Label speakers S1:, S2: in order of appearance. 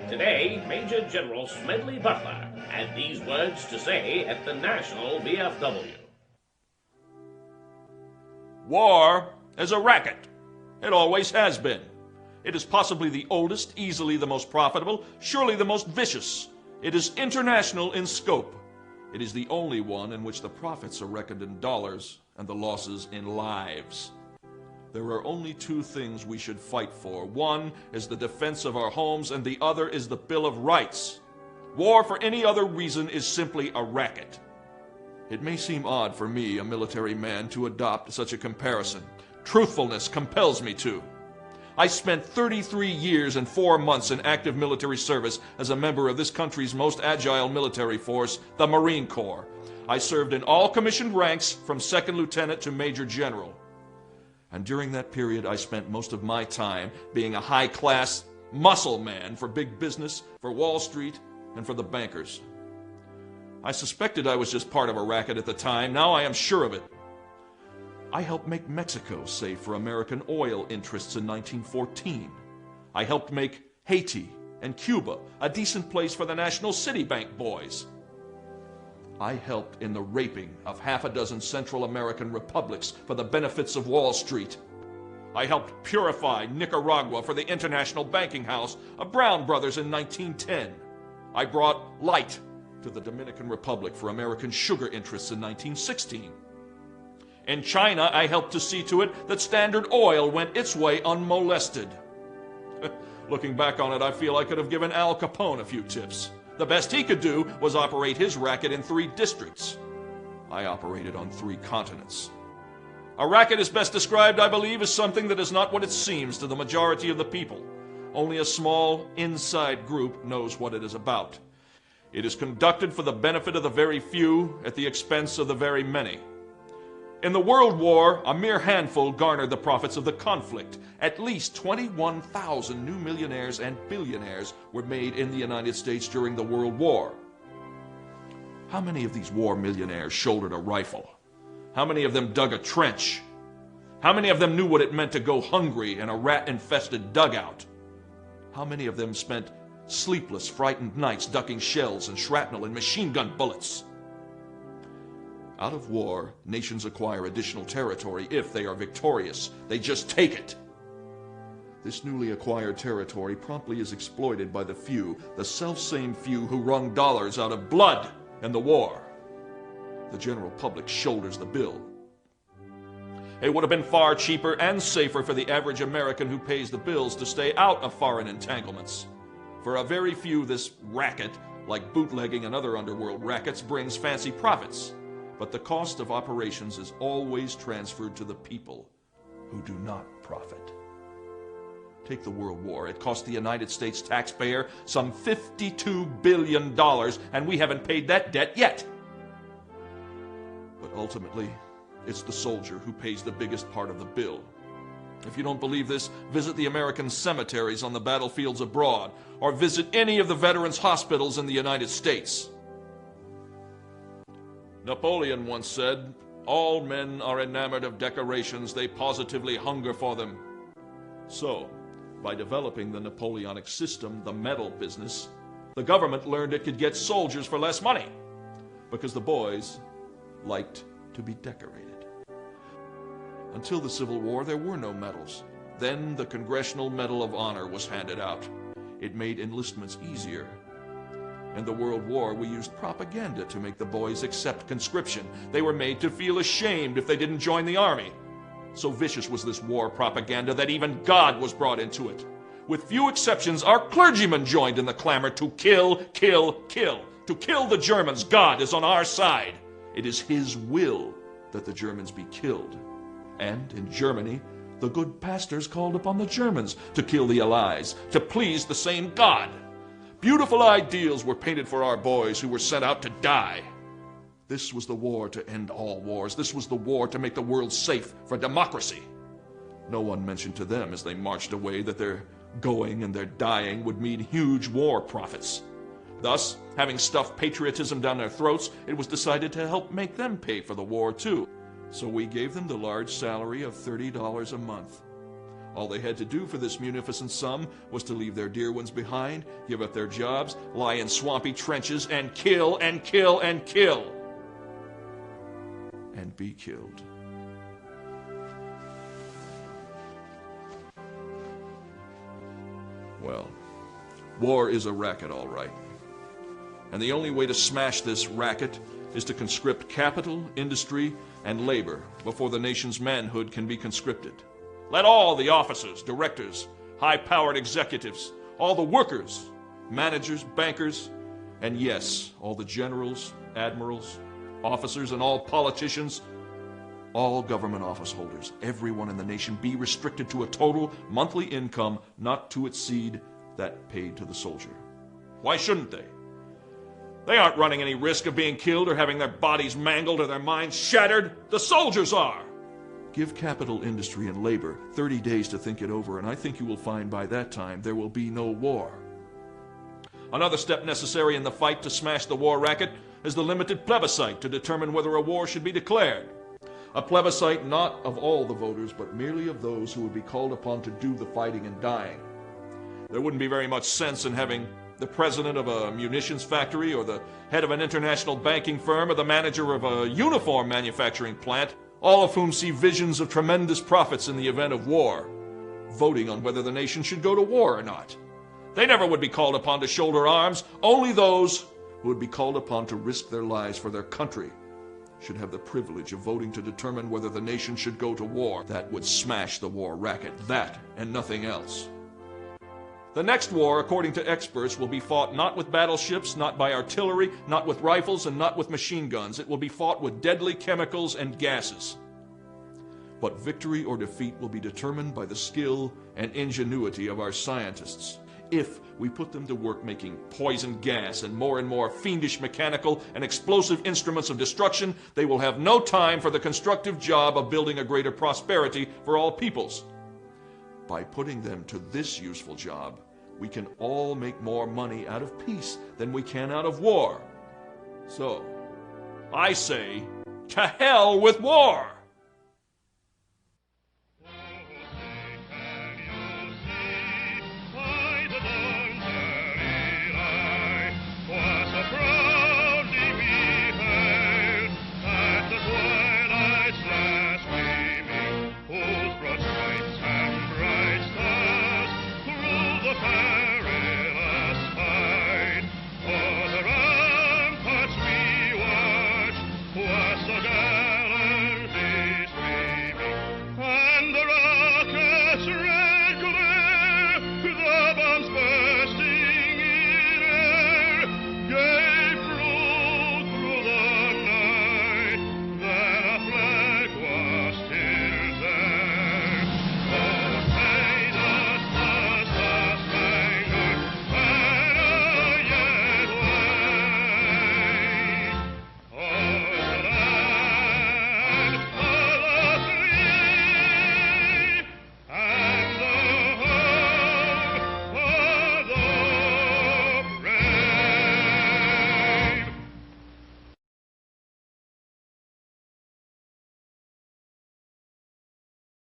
S1: Today, Major General Smedly Butler had these words to say at the National VFW.
S2: War is a racket. It always has been. It is possibly the oldest, easily the most profitable, surely the most vicious. It is international in scope. It is the only one in which the profits are reckoned in dollars and the losses in lives. There are only two things we should fight for. One is the defense of our homes, and the other is the Bill of Rights. War for any other reason is simply a racket. It may seem odd for me, a military man, to adopt such a comparison. Truthfulness compels me to. I spent 33 years and 4 months in active military service as a member of this country's most agile military force, the Marine Corps. I served in all commissioned ranks from second lieutenant to major general. And during that period, I spent most of my time being a high-class muscle man for big business, for Wall Street, and for the bankers. I suspected I was just part of a racket at the time. Now I am sure of it. I helped make Mexico safe for American oil interests in 1914. I helped make Haiti and Cuba a decent place for the National City Bank boys. I helped in the raping of half a dozen Central American republics for the benefits of Wall Street. I helped purify Nicaragua for the International Banking House of Brown Brothers in 1910. I brought light to the Dominican Republic for American sugar interests in 1916. In China, I helped to see to it that Standard Oil went its way unmolested. Looking back on it, I feel I could have given Al Capone a few tips. The best he could do was operate his racket in 3 districts. I operated on 3 continents. A racket is best described, I believe, as something that is not what it seems to the majority of the people. Only a small, inside group knows what it is about. It is conducted for the benefit of the very few at the expense of the very many. In the World War, a mere handful garnered the profits of the conflict. At least 21,000 new millionaires and billionaires were made in the United States during the World War. How many of these war millionaires shouldered a rifle? How many of them dug a trench? How many of them knew what it meant to go hungry in a rat-infested dugout? How many of them spent sleepless, frightened nights ducking shells and shrapnel and machine gun bullets? Out of war, nations acquire additional territory if they are victorious. They just take it. This newly acquired territory promptly is exploited by the few, the selfsame few who wrung dollars out of blood in the war. The general public shoulders the bill. It would have been far cheaper and safer for the average American who pays the bills to stay out of foreign entanglements. For a very few, this racket, like bootlegging and other underworld rackets, brings fancy profits. But the cost of operations is always transferred to the people who do not profit. Take the World War. It cost the United States taxpayer some $52 billion, and we haven't paid that debt yet. But ultimately, it's the soldier who pays the biggest part of the bill. If you don't believe this, visit the American cemeteries on the battlefields abroad, or visit any of the veterans' hospitals in the United States. Napoleon once said, "All men are enamored of decorations, they positively hunger for them." So, by developing the Napoleonic system, the medal business, the government learned it could get soldiers for less money, because the boys liked to be decorated. Until the Civil War, there were no medals. Then the Congressional Medal of Honor was handed out. It made enlistments easier. In the World War, we used propaganda to make the boys accept conscription. They were made to feel ashamed if they didn't join the army. So vicious was this war propaganda that even God was brought into it. With few exceptions, our clergymen joined in the clamor to kill, kill, kill. To kill the Germans. God is on our side. It is His will that the Germans be killed. And in Germany, the good pastors called upon the Germans to kill the Allies, to please the same God. Beautiful ideals were painted for our boys who were sent out to die. This was the war to end all wars. This was the war to make the world safe for democracy. No one mentioned to them as they marched away that their going and their dying would mean huge war profits. Thus, having stuffed patriotism down their throats, it was decided to help make them pay for the war too. So we gave them the large salary of $30 a month. All they had to do for this munificent sum was to leave their dear ones behind, give up their jobs, lie in swampy trenches, and kill and kill and kill. And be killed. Well, war is a racket, all right. And the only way to smash this racket is to conscript capital, industry, and labor before the nation's manhood can be conscripted. Let all the officers, directors, high-powered executives, all the workers, managers, bankers, and yes, all the generals, admirals, officers, and all politicians, all government office holders, everyone in the nation be restricted to a total monthly income not to exceed that paid to the soldier. Why shouldn't they? They aren't running any risk of being killed or having their bodies mangled or their minds shattered. The soldiers are. Give capital, industry, and labor 30 days to think it over, and I think you will find by that time there will be no war. Another step necessary in the fight to smash the war racket is the limited plebiscite to determine whether a war should be declared. A plebiscite not of all the voters, but merely of those who would be called upon to do the fighting and dying. There wouldn't be very much sense in having the president of a munitions factory or the head of an international banking firm or the manager of a uniform manufacturing plant, all of whom see visions of tremendous profits in the event of war, voting on whether the nation should go to war or not. They never would be called upon to shoulder arms. Only those who would be called upon to risk their lives for their country should have the privilege of voting to determine whether the nation should go to war. That would smash the war racket. That and nothing else. The next war, according to experts, will be fought not with battleships, not by artillery, not with rifles, and not with machine guns. It will be fought with deadly chemicals and gases. But victory or defeat will be determined by the skill and ingenuity of our scientists. If we put them to work making poison gas and more fiendish mechanical and explosive instruments of destruction, they will have no time for the constructive job of building a greater prosperity for all peoples. By putting them to this useful job, we can all make more money out of peace than we can out of war. So, I say, to hell with war!